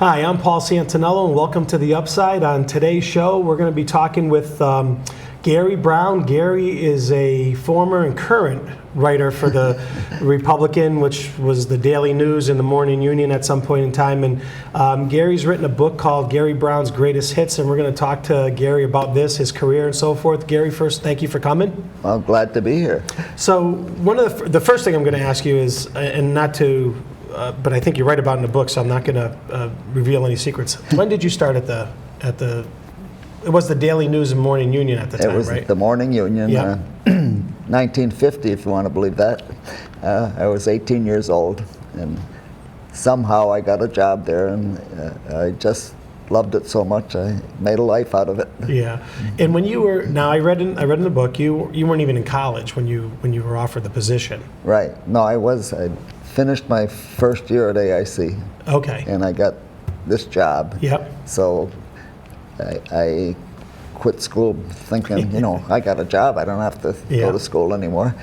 Hi, I'm Paul Santinello, and welcome to The Upside. On today's show, we're going to be talking with Gary Brown. Gary is a former and current writer for the Republican, which was the Daily News and the Morning Union at some point in time. And Gary's written a book called Gary Brown's Greatest Hits, and we're going to talk to Gary about this, his career, and so forth. Gary, first, thank you for coming. Well, glad to be here. So one of the first thing I'm going to ask you is, and not to, but I think you write about it in the book, so I'm not going to reveal any secrets. When did you start at the? It was the Daily News and Morning Union at the time, right? It was the Morning Union, yeah. 1950, if you want to believe that. I was 18 years old, and somehow I got a job there, and I just loved it so much. I made a life out of it. Yeah, and when you were, now I read in the book, you weren't even in college when you were offered the position. Right. No, I finished my first year at AIC. Okay. And I got this job. Yep. So I quit school thinking, I got a job. I don't have to go to school anymore.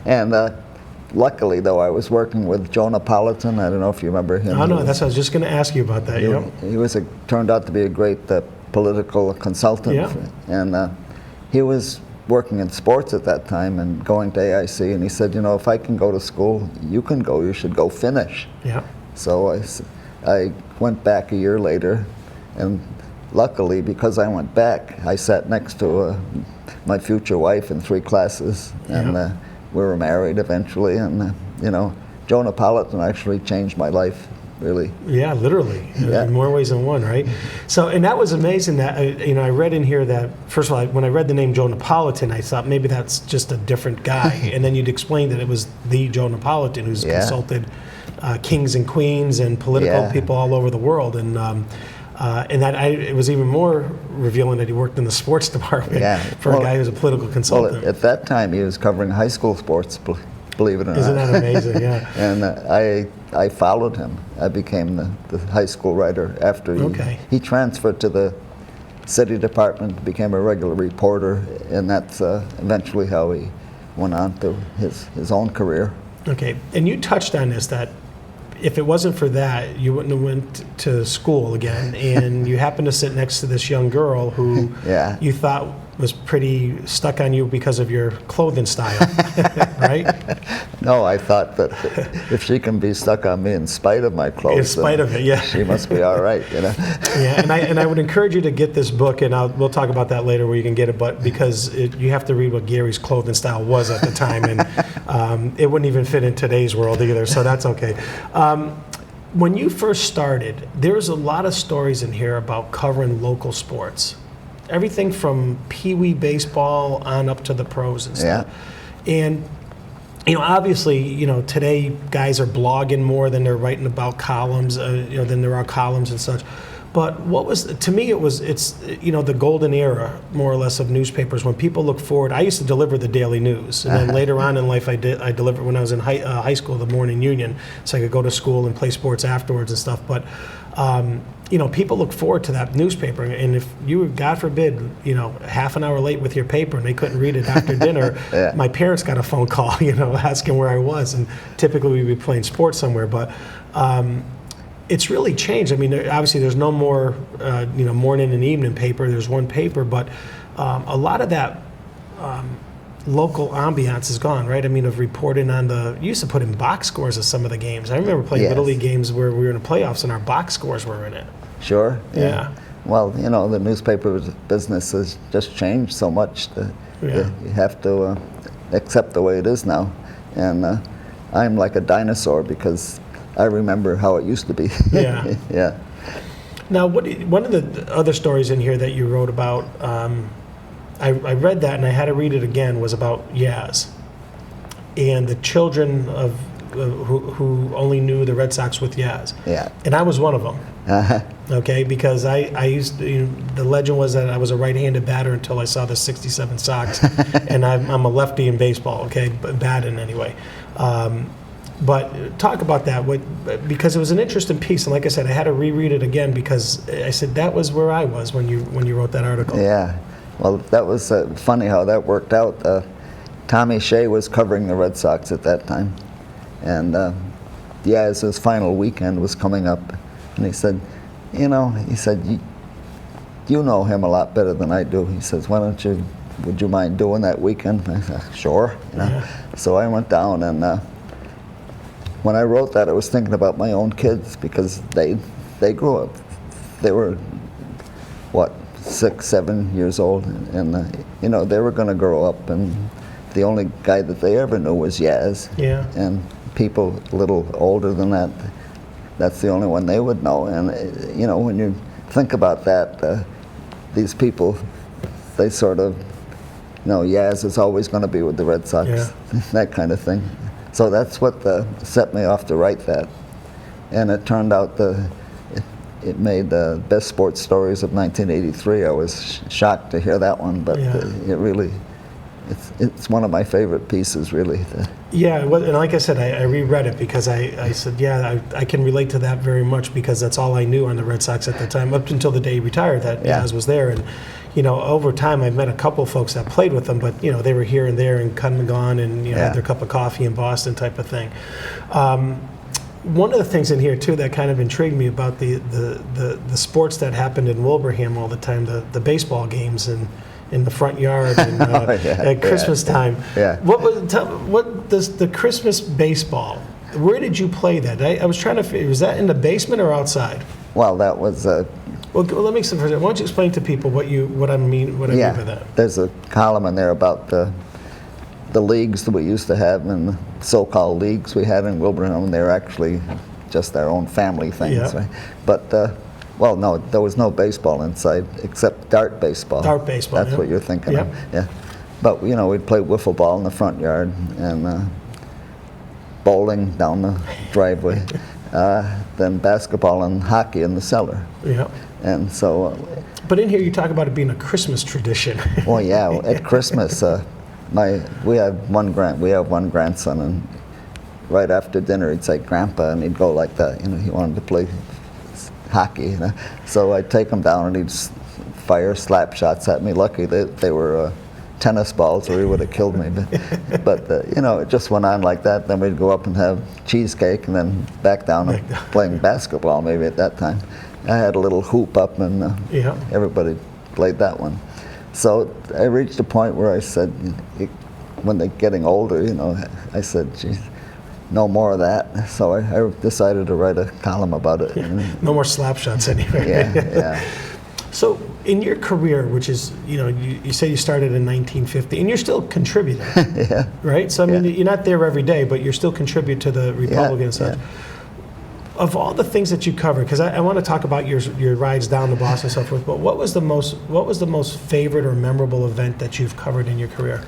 And luckily, though, I was working with Joe Napolitan. I don't know if you remember him. Oh, no, that's what I was just going to ask you about that. He turned out to be a great political consultant. Yeah. And he was working in sports at that time and going to AIC. And he said, if I can go to school, you can go. You should go finish. Yeah. So I went back a year later, and luckily, because I went back, I sat next to my future wife in 3 classes, and we were married eventually. And Joe Napolitan actually changed my life, really. Yeah, literally, in more ways than one, right? So, and that was amazing. That I read in here that first of all, when I read the name Joe Napolitan, I thought maybe that's just a different guy, and then you'd explain that it was the Joe Napolitan who's consulted kings and queens and political people all over the world, and that it was even more revealing that he worked in the sports department for a guy who's a political consultant. Well, at that time, he was covering high school sports, believe it or not. Isn't that amazing? Yeah. And I followed him. I became the high school writer after he transferred to the city department, became a regular reporter, and that's eventually how he went on to his own career. Okay, and you touched on this, that if it wasn't for that, you wouldn't have went to school again, and you happened to sit next to this young girl who you thought was pretty stuck on you because of your clothing style, right? No, I thought that if she can be stuck on me in spite of my clothes, in spite of it, she must be all right, Yeah, and I would encourage you to get this book, and we'll talk about that later where you can get it, but because you have to read what Gary's clothing style was at the time, and it wouldn't even fit in today's world either, so that's okay. When you first started, there's a lot of stories in here about covering local sports. Everything from Pee-wee baseball on up to the pros and stuff. Yeah. And, obviously, today guys are blogging more than they're writing about columns, than there are columns and such. But to me, it's the golden era, more or less, of newspapers when people look forward. I used to deliver the Daily News, and then later on in life, I delivered when I was in high school, the Morning Union, so I could go to school and play sports afterwards and stuff. But people look forward to that newspaper, and if you were, God forbid, half an hour late with your paper and they couldn't read it after dinner, my parents got a phone call, asking where I was, and typically we'd be playing sports somewhere, but it's really changed. I mean, obviously there's no more, morning and evening paper. There's one paper, but a lot of that local ambiance is gone, right? I mean, of reporting on you used to put in box scores of some of the games. I remember playing Little League games where we were in the playoffs and our box scores were in it. Sure. Yeah. Well, the newspaper business has just changed so much that you have to accept the way it is now. And I'm like a dinosaur because I remember how it used to be. Yeah. Yeah. Now, one of the other stories in here that you wrote about, I read that and I had to read it again, was about Yaz and the children of who only knew the Red Sox with Yaz. Yeah. And I was one of them. Uh-huh. Okay, because I used to, the legend was that I was a right-handed batter until I saw the '67 Sox, and I'm a lefty in baseball. Okay, batting anyway. But talk about that, because it was an interesting piece, and like I said, I had to reread it again because I said that was where I was when you wrote that article. Yeah, well, that was funny how that worked out. Tommy Shea was covering the Red Sox at that time, and as his final weekend was coming up, and he said, you know, he said, you know him a lot better than I do. He says, why don't you, would you mind doing that weekend? I said, sure. You know? Yeah. So I went down, and when I wrote that, I was thinking about my own kids, because they grew up. They were, what, 6, 7 years old, and you know, they were going to grow up, and the only guy that they ever knew was Yaz. Yeah. And people a little older than that, that's the only one they would know. And you know, when you think about that, these people, they sort of, you know, Yaz is always going to be with the Red Sox, Yeah. that kind of thing. So that's what set me off to write that. And it turned out it made the best sports stories of 1983. I was shocked to hear that one, but Yeah. it really, it's one of my favorite pieces, really. Yeah, well, and like I said, I reread it because I said, yeah, I can relate to that very much, because that's all I knew on the Red Sox at the time, up until the day he retired, that Yeah. Yaz was there. And, you know, over time, I've met a couple folks that played with them, but, you know, they were here and there and come and gone and, you know, Yeah. had their cup of coffee in Boston type of thing. One of the things in here, too, that kind of intrigued me about the sports that happened in Wilbraham all the time, the baseball games and in the front yard and, Yeah, at Christmas time. Yeah. What does the Christmas baseball, where did you play that? I was trying to figure, was that in the basement or outside? Well, that was Well, let me say, why don't you explain to people what I mean by that? There's a column in there about the leagues that we used to have, and the so-called leagues we had in Wilbraham. They're actually just their own family things, Yeah. right? But well, no, there was no baseball inside except dart baseball. Dart baseball, That's yeah. what you're thinking Yeah. of. Yeah. But you know, we'd play wiffle ball in the front yard, and bowling down the driveway, then basketball and hockey in the cellar. Yeah. And so, But in here you talk about it being a Christmas tradition. well, yeah, at Christmas, we have one grandson, and right after dinner he'd say, "Grandpa," and he'd go like that. You know, he wanted to play hockey. You know, so I'd take him down, and he'd fire slap shots at me. Lucky they were tennis balls, or he would have killed me. But you know, it just went on like that. Then we'd go up and have cheesecake, and then back down and playing basketball. Maybe at that time, I had a little hoop up, and Yeah. everybody played that one. So I reached a point where I said, when they're getting older, you know, I said, geez, no more of that. So I decided to write a column about it. No more slap shots anyway. Yeah. So in your career, which is, you know, you say you started in 1950, and you're still contributing, Yeah. right? So I mean, Yeah. you're not there every day, but you're still contribute to the Republican and such. Yeah. Of all the things that you cover, because I want to talk about your rides down to Boston and so forth, but what was the most favorite or memorable event that you've covered in your career?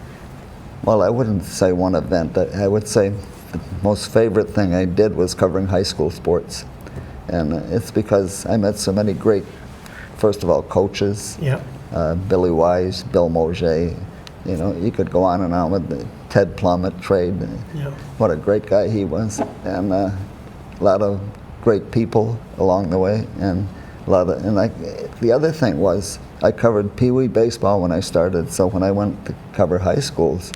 Well, I wouldn't say one event. I would say the most favorite thing I did was covering high school sports. And it's because I met so many great, first of all, coaches. Yeah. Billy Wise, Bill Mauger. You know, you could go on and on with Ted Plum at Trade. Yeah. What a great guy he was. And a lot of great people along the way. And the other thing was, I covered Pee Wee baseball when I started. So when I went to cover high schools,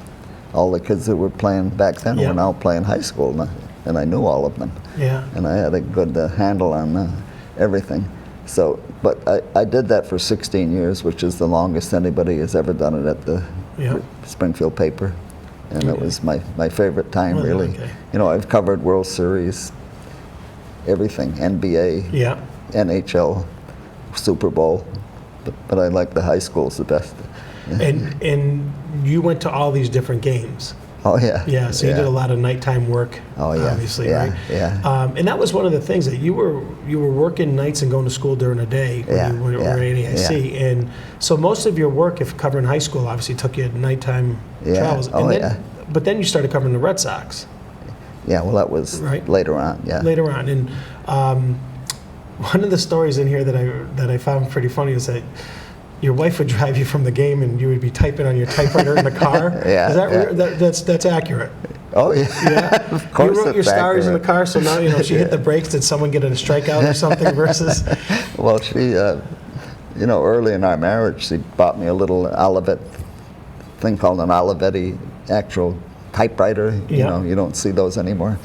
all the kids that were playing back then Yeah. were now playing high school, and I knew all of them. Yeah. And I had a good handle on everything. So, but I did that for 16 years, which is the longest anybody has ever done it at the Yeah. Springfield paper. And it was my favorite time, Well, really. okay. You know, I've covered World Series, everything, NBA, Yeah. NHL, Super Bowl, but I like the high schools the best. And you went to all these different games. Oh, yeah. Yeah, so you did a lot of nighttime work, Oh, yeah. obviously, Yeah, right? yeah. And that was one of the things that you were working nights and going to school during the day when Yeah, you were yeah, at AIC. And so most of your work, if covering high school, obviously took you nighttime Yeah. travels. Oh, And then, yeah. But then you started covering the Red Sox Yeah, well, that was Right. later on, yeah. later on. And one of the stories in here that I found pretty funny is that your wife would drive you from the game and you would be typing on your typewriter in the car. Yeah, Is that yeah. that's accurate? Oh, yeah. Yeah. Of course You wrote your it's stars in the accurate. car, so now, you know, she hit the brakes. Did someone get a strikeout or something versus? Well, she, you know, early in our marriage, she bought me a little Olivet thing called an Olivetti actual typewriter. You Yeah. know, you don't see those anymore.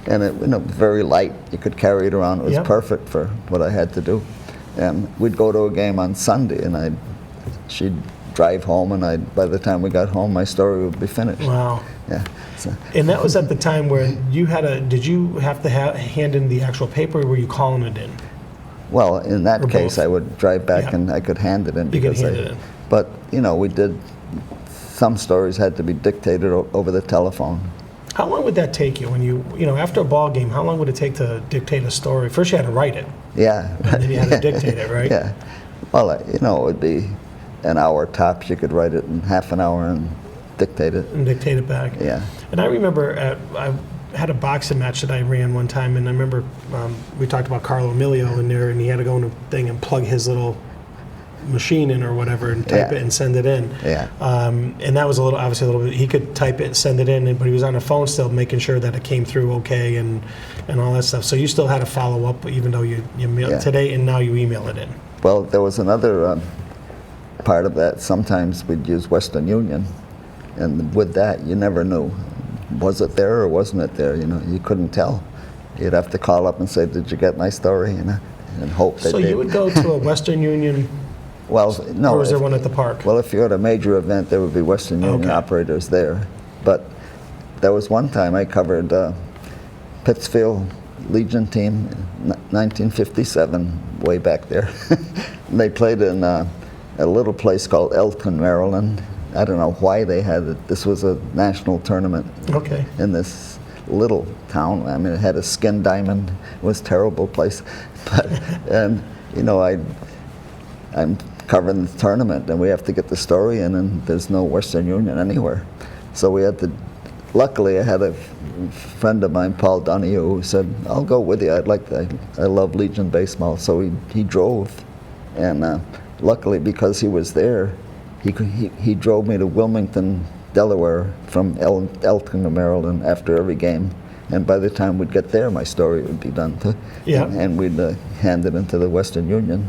And it, you know, very light. You could carry it around. It was Yeah. perfect for what I had to do. And we'd go to a game on Sunday, and she'd drive home, and by the time we got home, my story would be finished. Wow. Yeah. So, And that was at the time where you did you have to hand in the actual paper, or were you calling it in? well, in that Or case, both. I would drive back Yeah. and I could hand it in. You could because hand it in. But, you know, some stories had to be dictated over the telephone. How long would that take you when you know, after a ball game, how long would it take to dictate a story? First you had to write it, Yeah. and then you had to dictate it, right? Yeah. Well, you know, it would be an hour tops. You could write it in half an hour and dictate it. And dictate it back. Yeah. And I remember I had a boxing match that I ran one time, and I remember we talked about Carlo Emilio in there, and he had to go in a thing and plug his little machine in or whatever and type Yeah. it and send it in. Yeah. And that was obviously a little bit, he could type it and send it in, but he was on the phone still making sure that it came through okay and all that stuff. So you still had to follow up even though you mail Yeah. today, and now you email it in. Well, there was another part of that. Sometimes we'd use Western Union, and with that, you never knew. Was it there or wasn't it there? You know, you couldn't tell. You'd have to call up and say, "Did you get my story?" You know, and hope they So did. you would go to a Western Union, Well, no. or was there if- one at the park? Well, if you had a major event, there would be Western Union Okay. operators there. But there was one time I covered Pittsfield Legion team, 1957, way back there. They played in a little place called Elton, Maryland. I don't know why they had it. This was a national tournament Okay. in this little town. I mean, it had a skin diamond. It was a terrible place. But, and, you know, I'm covering the tournament, and we have to get the story in, and there's no Western Union anywhere. So we had to, luckily I had a friend of mine, Paul Donahue, who said, "I'll go with you. I love Legion baseball." So he drove, and luckily because he was there, he drove me to Wilmington, Delaware from Elton to Maryland after every game. And by the time we'd get there, my story would be done too. Yeah. And we'd hand it into the Western Union.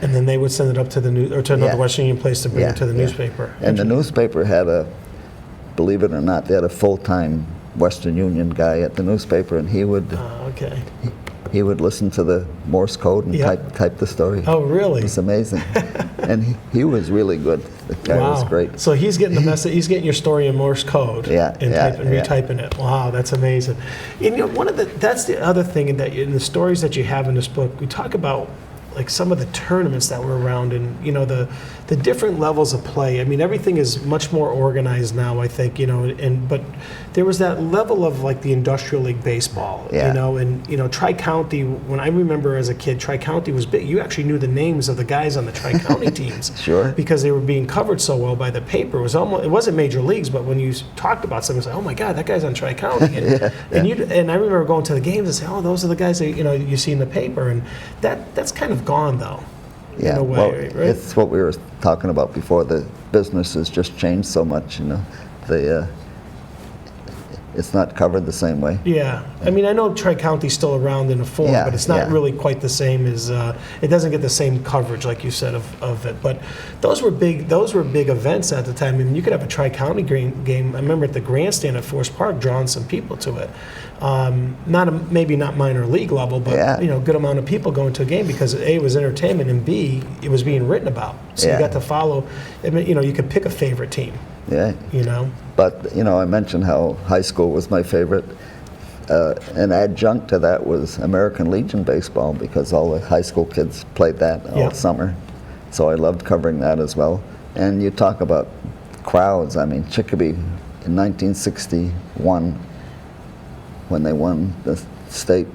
And then they would send it up to to another Yeah. Western Union place to bring Yeah, it to the yeah. newspaper. And the newspaper had believe it or not, they had a full-time Western Union guy at the newspaper, and he would Okay. he would listen to the Morse code and Yeah. type the story. Oh, really? It's amazing. And he was really good. The guy was great. So he's getting the message. He's getting your story in Morse code. Yeah, And yeah, yeah. retyping it. Wow, that's amazing. And you know, that's the other thing in the stories that you have in this book. We talk about like some of the tournaments that were around, and you know the different levels of play. I mean, everything is much more organized now, I think. You know, but there was that level of like the industrial league baseball. Yeah. You know, and you know Tri-County. When I remember as a kid, Tri-County was big. You actually knew the names of the guys on the Tri-County teams. Sure. Because they were being covered so well by the paper. It wasn't major leagues, but when you talked about something, it's like, oh my God, that guy's on Tri-County. And, and I remember going to the games and saying, oh, those are the guys that you see in the paper, and that's kind of gone though. Yeah, In a way, well, right? it's what we were talking about before. The business has just changed so much, you know. It's not covered the same way. Yeah, I mean, I know Tri-County's still around in a form, Yeah, but it's not yeah. really quite the same as. It doesn't get the same coverage, like you said, of it. But those were big events at the time. I mean, you could have a Tri-County game. I remember at the grandstand at Forest Park, drawing some people to it. Maybe not minor league level, but Yeah. you know, good amount of people going to a game because A, it was entertainment, and B, it was being written about. So Yeah. you got to follow. I mean, you know, you could pick a favorite team. Yeah. You know. But, you know, I mentioned how high school was my favorite. An adjunct to that was American Legion baseball because all the high school kids played that all Yeah. summer. So I loved covering that as well. And you talk about crowds. I mean, Chicopee in 1961, when they won the state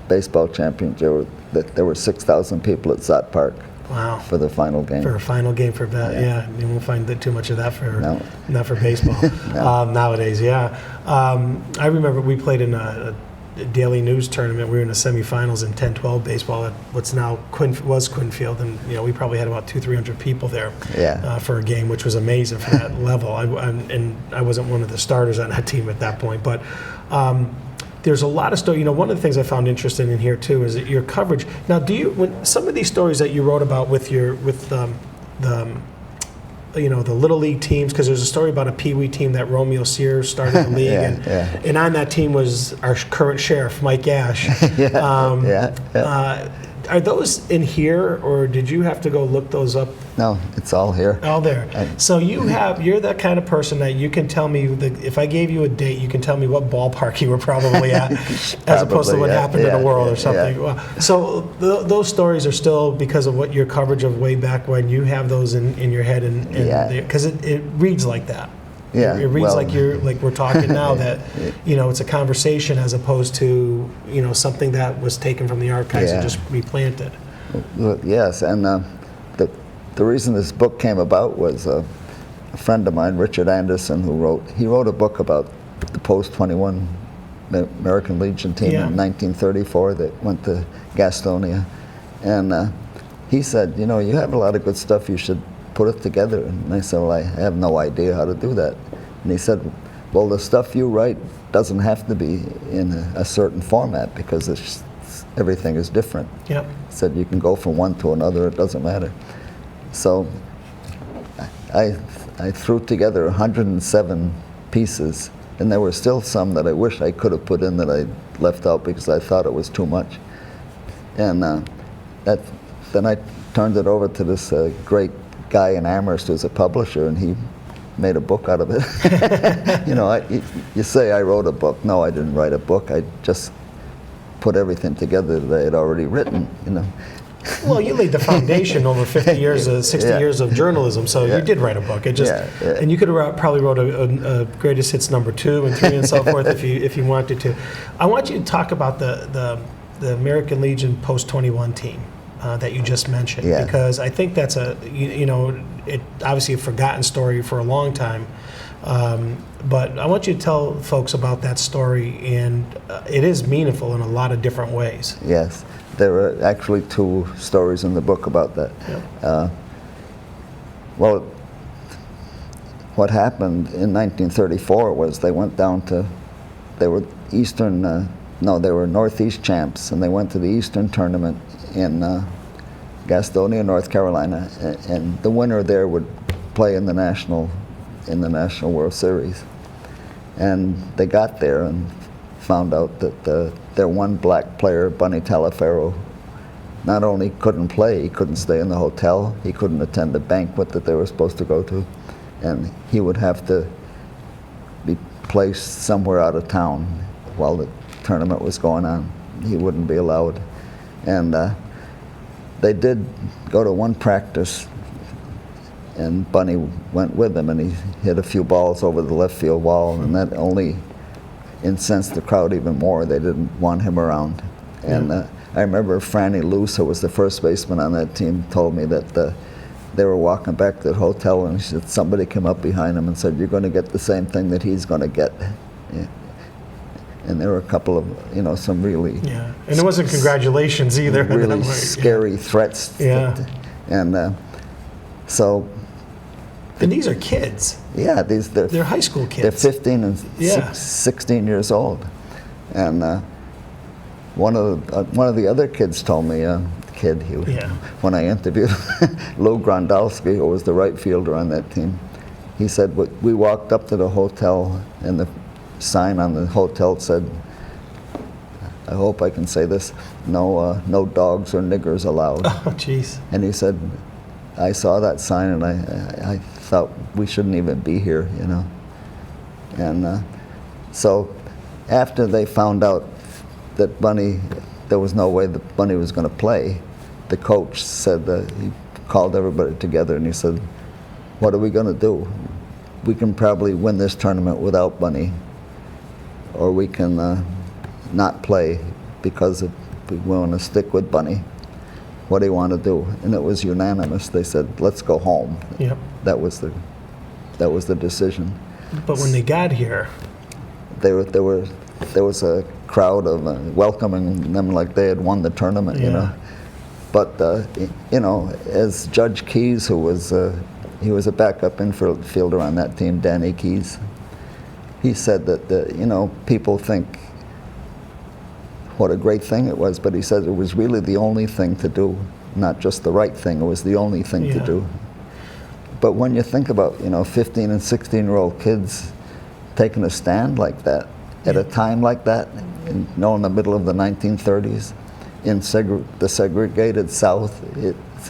baseball championship, there were 6,000 people at Zott Park Wow. for the final game. For a final game for that, yeah. You won't find too much of that for No. not for baseball nowadays. Yeah, I remember we played in a daily news tournament. We were in the semifinals in 10-12 baseball at what's now was Quinfield, and you know we probably had about 200-300 people there Yeah. for a game, which was amazing for that level. And I wasn't one of the starters on that team at that point, but. There's a lot of story. You know, one of the things I found interesting in here too is that your coverage. Now, when some of these stories that you wrote about with the little league teams, because there's a story about a Pee Wee team that Romeo Sears started the league, and on that team was our current sheriff, Mike Ash. Are those in here, or did you have to go look those up? No, it's all here. All there. So you're that kind of person that you can tell me, if I gave you a date, you can tell me what ballpark you were probably at, as opposed to what happened in the world or something. Yeah. Well, so those stories are still, because of what your coverage of way back when, you have those in your head, and because it reads like that. Yeah, it reads like we're talking now, that it's a conversation as opposed to something that was taken from the archives and just replanted. Well, yes, and the reason this book came about was a friend of mine, Richard Anderson, who wrote a book about the post-21 American Legion team in 1934 that went to Gastonia, and he said, you have a lot of good stuff, you should put it together. And I said, well, I have no idea how to do that. And he said, well, the stuff you write doesn't have to be in a certain format, because everything is different. Yep. He said, you can go from one to another, it doesn't matter. So I threw together 107 pieces, and there were still some that I wish I could have put in that I left out because I thought it was too much. And then I turned it over to this great guy in Amherst who's a publisher, and he made a book out of it. You say I wrote a book. No, I didn't write a book. I just put everything together that I had already written. Well, you laid the foundation over 50 years, 60 years of journalism, so you did write a book. It just, and you could have probably wrote a greatest hits number 2 and 3 and so forth if you wanted to. I want you to talk about the American Legion post-21 team that you just mentioned, because I think that's it obviously a forgotten story for a long time. But I want you to tell folks about that story, and it is meaningful in a lot of different ways. Yes, there were actually 2 stories in the book about that. Yep. Well, what happened in 1934 was they went down to, they were Northeast champs, and they went to the Eastern tournament in Gastonia, North Carolina, and the winner there would play in the National World Series. And they got there and found out that their one black player, Bunny Talaferro, not only couldn't play, he couldn't stay in the hotel, he couldn't attend the banquet that they were supposed to go to, and he would have to be placed somewhere out of town while the tournament was going on. He wouldn't be allowed. And they did go to one practice, and Bunny went with them, and he hit a few balls over the left field wall, and that only incensed the crowd even more. They didn't want him around. And I remember Franny Luce, who was the first baseman on that team, told me that they were walking back to the hotel, and he said somebody came up behind him and said, "You're going to get the same thing that he's going to get." Yeah. And there were a couple of, some really... Yeah, and it wasn't congratulations either. Really scary threats. Yeah. And so... And these are kids. Yeah, they're high school kids. They're 15 and 16 years old. And one of the other kids told me, when I interviewed Lou Grondalski, who was the right fielder on that team, he said, we walked up to the hotel, and the sign on the hotel said, I hope I can say this, no dogs or niggers allowed. Oh, jeez. And he said, I saw that sign, and I thought we shouldn't even be here, And so after they found out that there was no way that Bunny was going to play, the coach said that he called everybody together, and he said, what are we going to do? We can probably win this tournament without Bunny, or we can not play because we want to stick with Bunny. What do you want to do? And it was unanimous. They said, let's go home. Yep. That was the decision. But when they got here, there was a crowd of welcoming them like they had won the tournament, But as Judge Keys, who was he was a backup infielder on that team, Danny Keys, he said that people think what a great thing it was, but he said it was really the only thing to do, not just the right thing. It was the only thing to do. But when you think about, 15 and 16-year-old kids taking a stand like that at a time like that, in the middle of the 1930s, in the segregated South,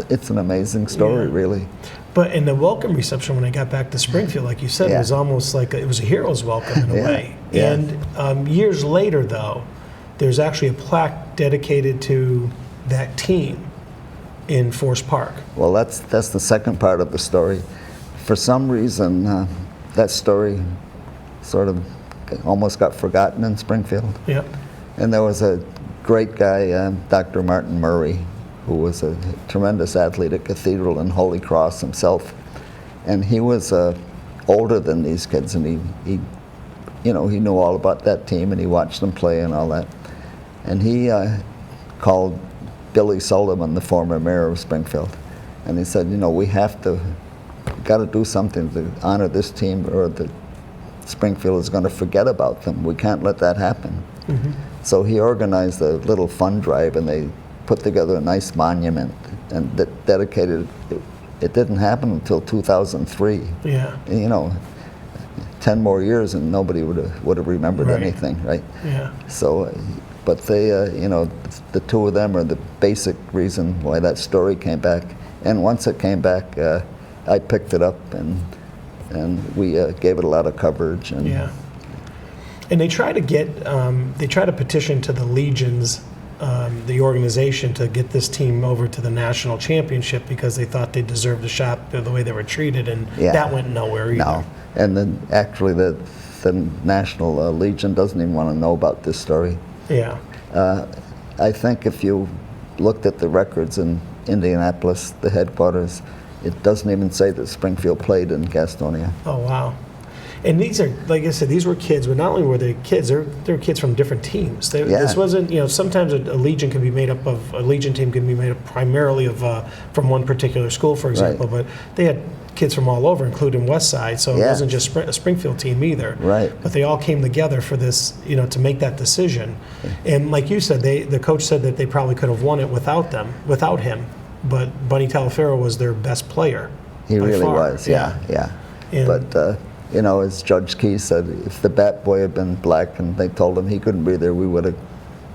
it's an amazing story, really. But in the welcome reception when I got back to Springfield, like you said, it was almost like it was a hero's welcome in a way. Yeah. And years later, though, there's actually a plaque dedicated to that team in Forest Park. Well, that's the second part of the story. For some reason, that story sort of almost got forgotten in Springfield. Yep. And there was a great guy, Dr. Martin Murray, who was a tremendous athlete at Cathedral and Holy Cross himself. And he was older than these kids, and he knew all about that team, and he watched them play and all that. And he called Billy Sullivan, the former mayor of Springfield, and he said, we got to do something to honor this team, or the Springfield is going to forget about them. We can't let that happen. Mm-hmm. So he organized a little fund drive, and they put together a nice monument and dedicated it. It didn't happen until 2003. Yeah. 10 more years and nobody would have remembered anything, right? Yeah. So, but they, the two of them are the basic reason why that story came back. And once it came back, I picked it up and we gave it a lot of coverage. And yeah. And they try to petition to the Legions, the organization, to get this team over to the national championship because they thought they deserved a shot the way they were treated, and that went nowhere either. No, and then actually the National Legion doesn't even want to know about this story. Yeah. I think if you looked at the records in Indianapolis, the headquarters, it doesn't even say that Springfield played in Gastonia. Oh, wow. And these are, like I said, these were kids, but not only were they kids, they're kids from different teams. This wasn't, sometimes a Legion can be made up of, a Legion team can be made up primarily of from one particular school, for example, but they had kids from all over, including West Side, so it wasn't just a Springfield team either. Right. But they all came together for this, to make that decision. And like you said, the coach said that they probably could have won it without him, but Bunny Talaferro was their best player. He really was, yeah. And, but as Judge Key said, if the bat boy had been black and they told him he couldn't be there, we would have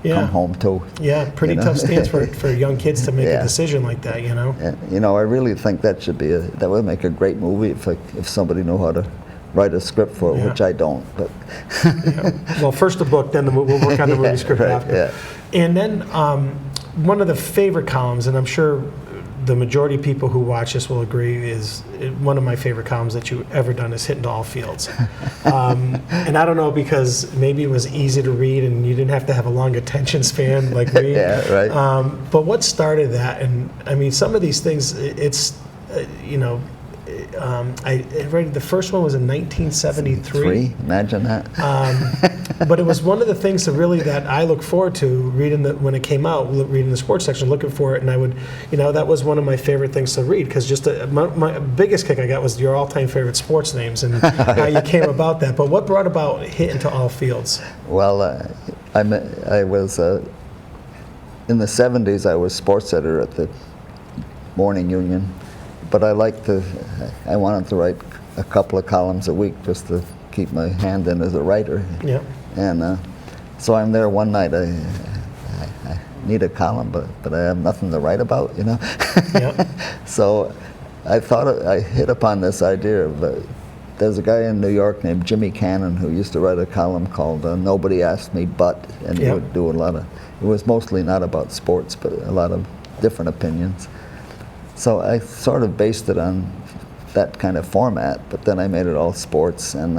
come home too. Yeah, pretty tough stance for young kids to make a decision like that, And, I really think that would make a great movie if somebody knew how to write a script for it, which I don't. But Well, first the book, then we'll work on the movie script after. Yeah. And then one of the favorite columns, and I'm sure the majority of people who watch this will agree, is one of my favorite columns that you've ever done is Hitting to All Fields. And I don't know, because maybe it was easy to read and you didn't have to have a long attention span like me. Yeah, right. But what started that? And I mean, some of these things, it's, I read the first one was in 1973. Imagine that. But it was one of the things that I look forward to reading when it came out, reading the sports section, looking for it, and I would, that was one of my favorite things to read, because just my biggest kick I got was your all-time favorite sports names and how you came about that. But what brought about Hitting to All Fields? Well, I was in the 70s. I was sports editor at the Morning Union. But I wanted to write a couple of columns a week just to keep my hand in as a writer. Yeah. And so I'm there one night. I need a column, but I have nothing to write about, Yeah. So I hit upon this idea of there's a guy in New York named Jimmy Cannon who used to write a column called Nobody Asked Me But, and he would do it was mostly not about sports, but a lot of different opinions. So I sort of based it on that kind of format, but then I made it all sports, and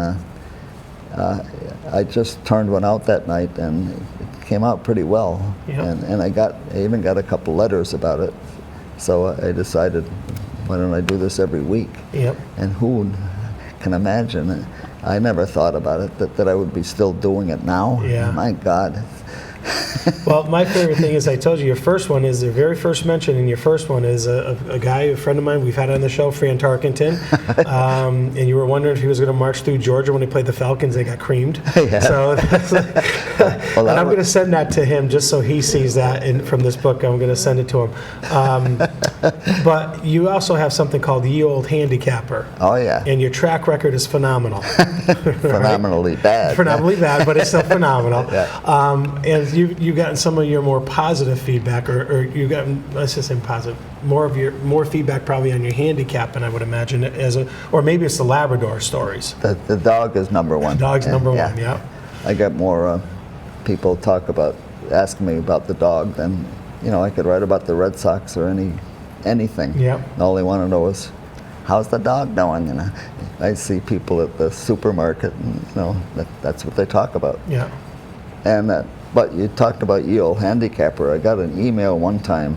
I just turned one out that night, and it came out pretty well. Yeah. And I even got a couple letters about it. So I decided, why don't I do this every week? Yep. And who can imagine? I never thought about it that I would be still doing it now. Yeah. My God. Well, my favorite thing is, I told you, your first one is the very first mention, and your first one is a guy, a friend of mine we've had on the show, Fran Tarkenton, and you were wondering if he was going to march through Georgia when they played the Falcons. They got creamed. Yeah. So, and I'm going to send that to him just so he sees that from this book. I'm going to send it to him. But you also have something called Ye Old Handicapper, Oh yeah, and your track record is phenomenal. phenomenally bad. Phenomenally bad, but it's still phenomenal. Yeah. And you've gotten some of your more positive feedback, or you've gotten, let's just say positive, more feedback probably on your handicapping, I would imagine, or maybe it's the Labrador stories. The dog is number one. Dog's And, number one, yeah. I get more people asking me about the dog than, I could write about the Red Sox or anything. Yeah. All they want to know is, how's the dog doing? I see people at the supermarket, and that's what they talk about. Yeah. And but you talked about Ye Old Handicapper. I got an email one time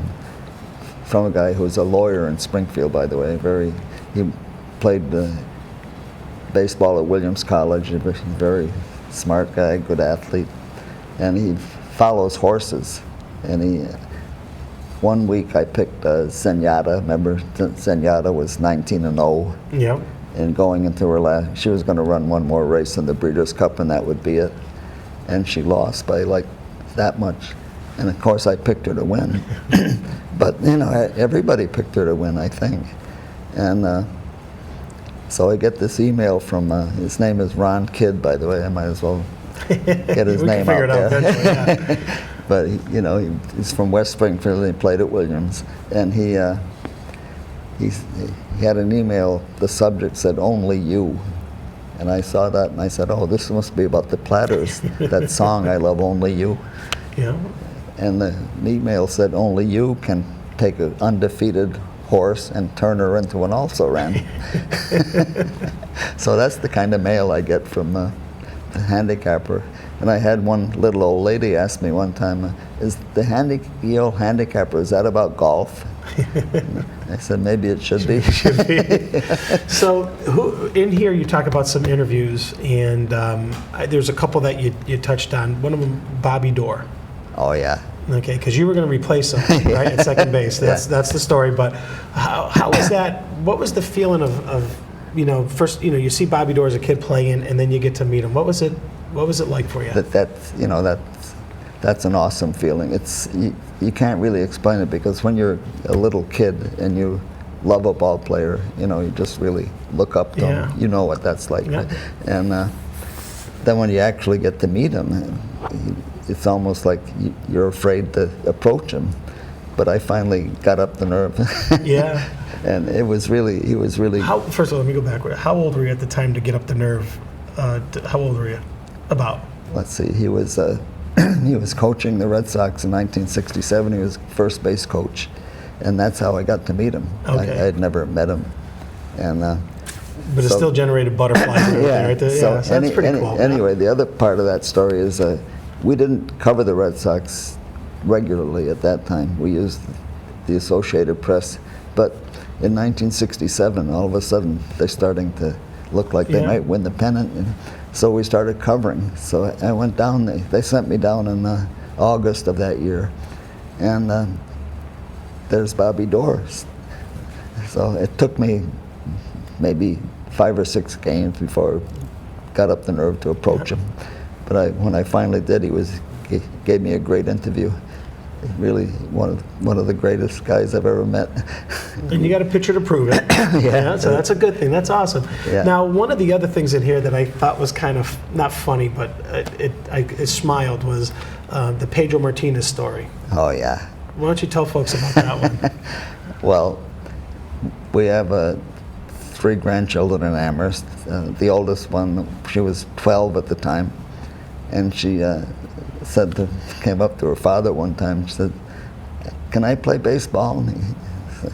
from a guy who's a lawyer in Springfield, by the way. He played baseball at Williams College. A very smart guy, good athlete, and he follows horses. And one week I picked Zenyatta. Remember, Zenyatta was 19-0. Yeah. And going into her last, she was going to run one more race in the Breeders' Cup, and that would be it. And she lost by like that much. And of course, I picked her to win. But everybody picked her to win, I think. And so I get this email from his name is Ron Kidd, by the way. I might as well get his name out there. Yeah. But he's from West Springfield, and he played at Williams, and he had an email. The subject said "Only You," and I saw that, and I said, "Oh, this must be about the Platters, that song I love, Only You." Yeah. And the email said, "Only you can take an undefeated horse and turn her into an also-ran." So that's the kind of mail I get from the handicapper. And I had one little old lady ask me one time, "Is the Ye Old Handicapper, is that about golf?" I said, "Maybe it should be." So in here you talk about some interviews, and there's a couple that you touched on. One of them, Bobby Doerr. Oh yeah. Okay, because you were going to replace him, right, at second base. That's the story. But how was that? What was the feeling of first, you see Bobby Doerr as a kid playing, and then you get to meet him. What was it like for you? That's an awesome feeling. You can't really explain it, because when you're a little kid and you love a ball player, you just really look up to him. You know what that's like. Yeah. And then when you actually get to meet him, it's almost like you're afraid to approach him. But I finally got up the nerve. Yeah. And he was really. First of all, let me go backward. How old were you at the time to get up the nerve? How old were you? About? Let's see. He was he was coaching the Red Sox in 1967. He was first base coach, and that's how I got to meet him. Okay. I had never met him, and. But it still generated butterflies and everything, right there. So, So that's pretty cool. Anyway, the other part of that story is we didn't cover the Red Sox regularly at that time. We used the Associated Press, but in 1967, all of a sudden, they're starting to look like they might win the pennant, and so we started covering. So I went down. They sent me down in August of that year, and there's Bobby Doerr. So it took me maybe 5 or 6 games before I got up the nerve to approach him. But when I finally did, he gave me a great interview. Really one of the greatest guys I've ever met. And you got a picture to prove it. Yeah. So that's a good thing. That's awesome. Yeah. Now, one of the other things in here that I thought was kind of not funny, but I smiled, was the Pedro Martinez story. Oh yeah. Why don't you tell folks about that one? Well, we have 3 grandchildren in Amherst. The oldest one, she was 12 at the time, and she came up to her father one time and said, "Can I play baseball?" And he said,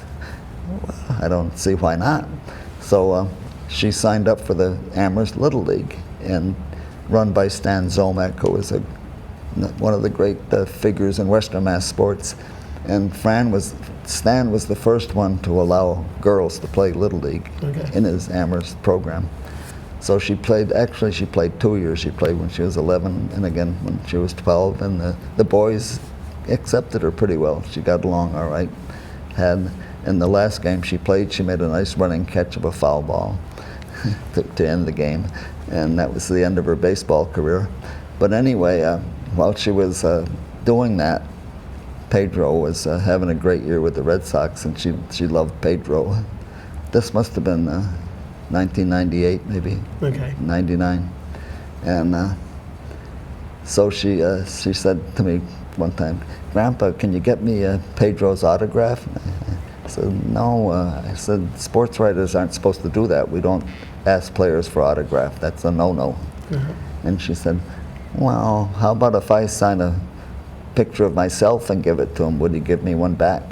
"Well, I don't see why not." So she signed up for the Amherst Little League, and run by Stan Zomack, who was one of the great figures in Western Mass sports. And Stan was the first one to allow girls to play Little League in his Amherst program. So she played 2 years. She played when she was 11 and again when she was 12. And the boys accepted her pretty well. She got along all right. In the last game she played, she made a nice running catch of a foul ball to end the game. And that was the end of her baseball career. But anyway, while she was doing that, Pedro was having a great year with the Red Sox, and she loved Pedro. This must have been 1998, maybe. Okay. 99, and so she said to me one time, "Grandpa, can you get me Pedro's autograph?" I said, "No." I said, "Sports writers aren't supposed to do that. We don't ask players for autograph. That's a no-no." And she said, "Well, how about if I sign a picture of myself and give it to him? Would he give me one back?"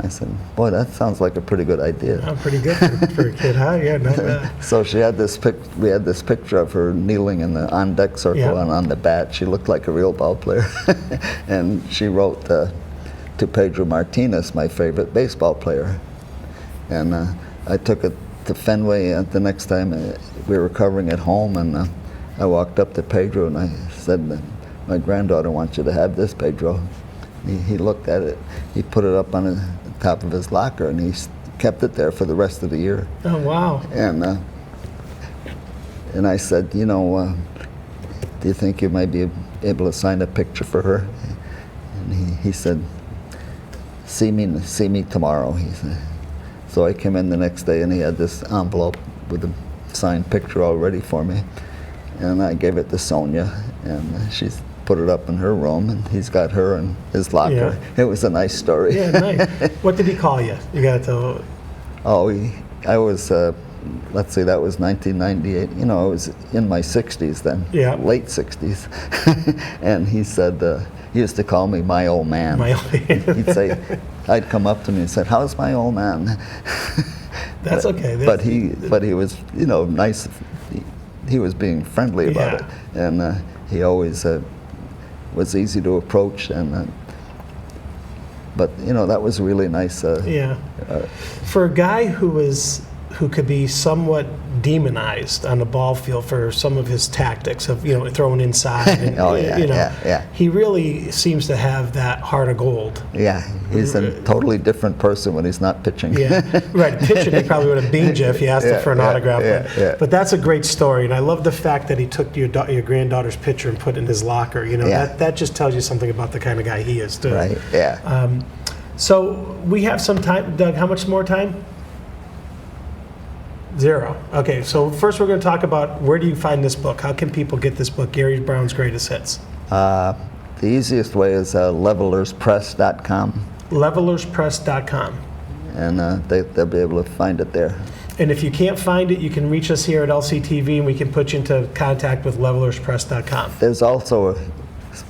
I said, "Boy, that sounds like a pretty good idea." Oh, pretty good for a kid, huh? Yeah, not bad. So she had we had this picture of her kneeling in the on-deck circle Yeah. and on the bat. She looked like a real ball player. And she wrote to Pedro Martinez, my favorite baseball player. And I took it to Fenway the next time we were covering at home, and I walked up to Pedro and I said, "My granddaughter wants you to have this, Pedro." He looked at it. He put it up on the top of his locker, and he kept it there for the rest of the year. Oh, wow. And I said, "You know, do you think you might be able to sign a picture for her?" And he said, see me tomorrow," he said. So I came in the next day, and he had this envelope with a signed picture all ready for me. And I gave it to Sonia, and she's put it up in her room, and he's got her in his locker. Yeah. It was a nice story. Yeah, nice. What did he call you? You got to tell. Oh, I was, let's see, that was 1998. You know, I was in my 60s then, Yeah. late 60s. And he said, he used to call me my old man. My old man. He'd say, I'd come up to me and said, "How's my old man?" That's okay. But he was, you know, nice. He was being friendly about it, and he always was easy to approach, and but you know, that was really nice. Yeah. For a guy who could be somewhat demonized on the ball field for some of his tactics of, you know, throwing inside, and, Oh, yeah, you know, yeah. he really seems to have that heart of gold. Yeah, he's a totally different person when he's not pitching. Yeah, right. Pitching, he probably would have beamed you if you asked him for an autograph. Yeah. But that's a great story, and I love the fact that he took your granddaughter's picture and put it in his locker. You know, Yeah. that just tells you something about the kind of guy he is, too. Right. Yeah. So we have some time. Doug, how much more time? 0. Okay, so first we're going to talk about, where do you find this book? How can people get this book, Gary Brown's Greatest Hits? The easiest way is levelerspress.com, Levelerspress.com. and they'll be able to find it there. And if you can't find it, you can reach us here at LCTV, and we can put you into contact with levelerspress.com. There's also a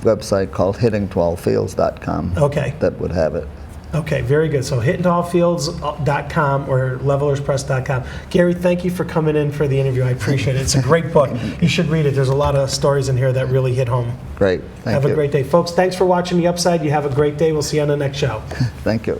website called hittingtallfields.com Okay. that would have it. Okay, very good. So hittingtallfields.com or levelerspress.com. Gary, thank you for coming in for the interview. I appreciate it. It's a great book. You should read it. There's a lot of stories in here that really hit home. Great. Thank you. Have a great day. Folks, thanks for watching The Upside. You have a great day. We'll see you on the next show. Thank you.